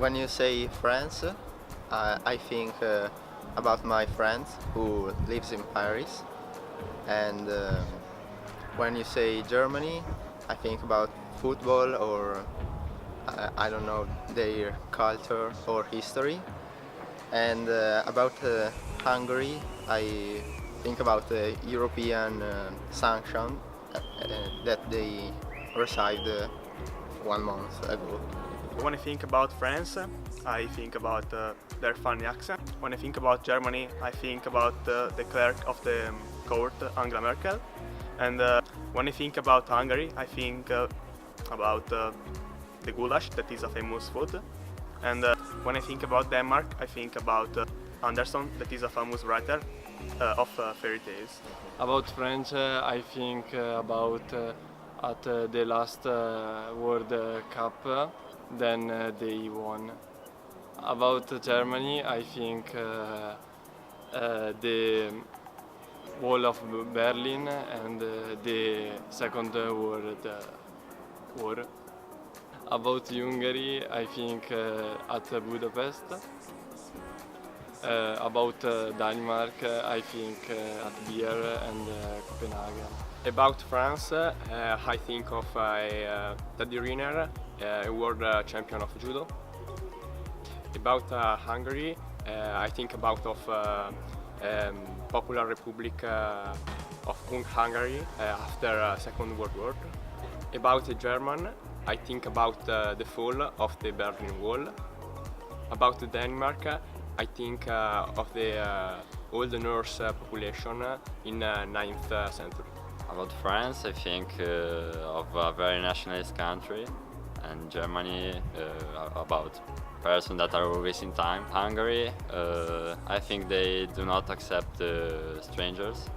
When you say France, I think about my friend who lives in Paris, and when you say Germany, I think about football or I don't know, their culture or history. And about Hungary, I think about the European sanction that they received 1 month ago. When I think about France, I think about their funny accent. When I think about Germany, I think about the clerk of the court, Angela Merkel. And when I think about Hungary, I think about the goulash, that is a famous food. And when I think about Denmark, I think about Anderson, that is a famous writer of fairy tales. About French, I think about at the last World Cup, then they won. About Germany, I think the wall of Berlin and the Second World War. About Hungary, I think at Budapest. About Denmark, I think at beer and Copenhagen. About France, I think of Teddy Riner, world champion of judo. About Hungary, I think about Popular Republic of Hungary after Second World War. About German, I think about the fall of the Berlin Wall. About Denmark, I think of the old Norse population in 9th century. About France, I think of a very nationalist country, and Germany about persons that are always in time. Hungary, I think they do not accept strangers.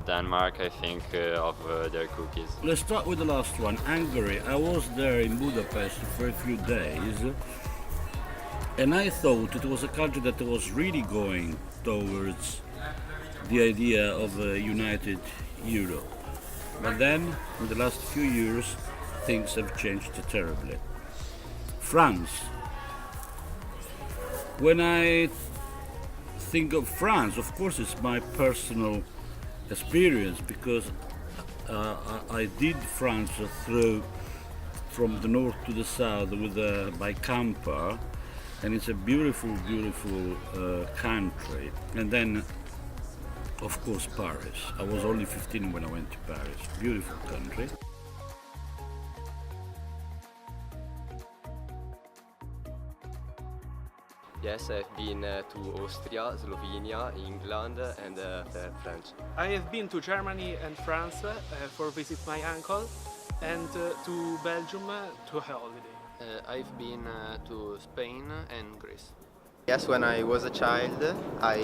Denmark, I think of their cookies. Let's start with the last one, Hungary. I was there in Budapest for a few days, and I thought it was a country that was really going towards the idea of a united Europe. But then, in the last few years, things have changed terribly. France. When I think of France, of course it's my personal experience, because I did France through from the north to the south with by camper, and it's a beautiful, beautiful country. And then, of course, Paris. I was only 15 when I went to Paris. Beautiful country. Yes, I've been to Austria, Slovenia, England, and French. I have been to Germany and France for visit my uncle, and to Belgium to a holiday. I've been to Spain and Greece. Yes, when I was a child, I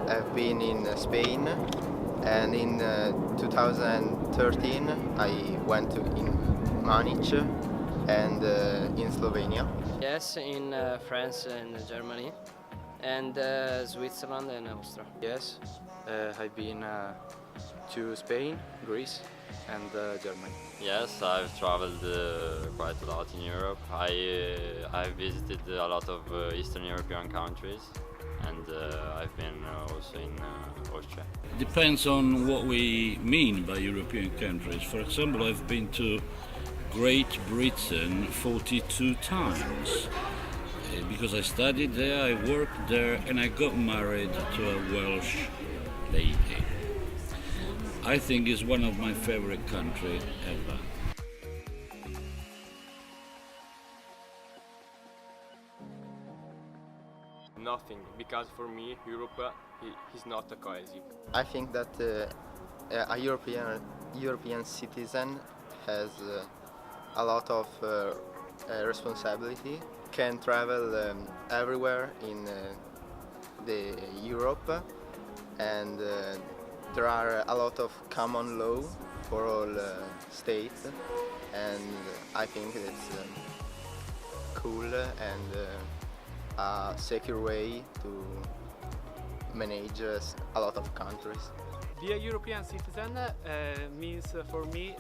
have been in Spain, and in 2013 I went to in Munich and in Slovenia. Yes, in France and Germany, and Switzerland and Austria. Yes, I've been to Spain, Greece, and Germany. Yes, I've traveled quite a lot in Europe. I've visited a lot of Eastern European countries, and I've been also in Austria. Depends on what we mean by European countries. For example, I've been to Great Britain 42 times because I studied there, I worked there, and I got married to a Welsh lady. I think it's one of my favorite countries ever. Nothing, because for me Europe is not cohesive. I think that a European citizen has a lot of responsibility, can travel everywhere in the Europe, and there are a lot of common law for all states, and I think it's cool and a secure way to manage a lot of countries. Be a European citizen means for me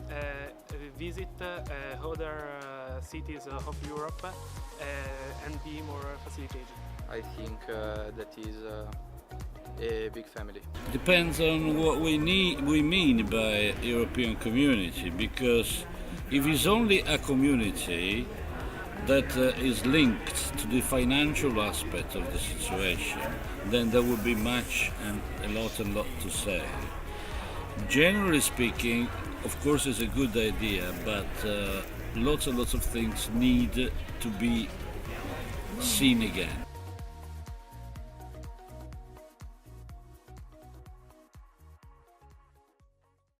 visit other cities of Europe and be more facilitated? I think that is a big family. Depends on what we mean by European community, because if it's only a community that is linked to the financial aspect of the situation, then there would be much and a lot to say. Generally speaking, of course, it's a good idea, but lots and lots of things need to be seen again.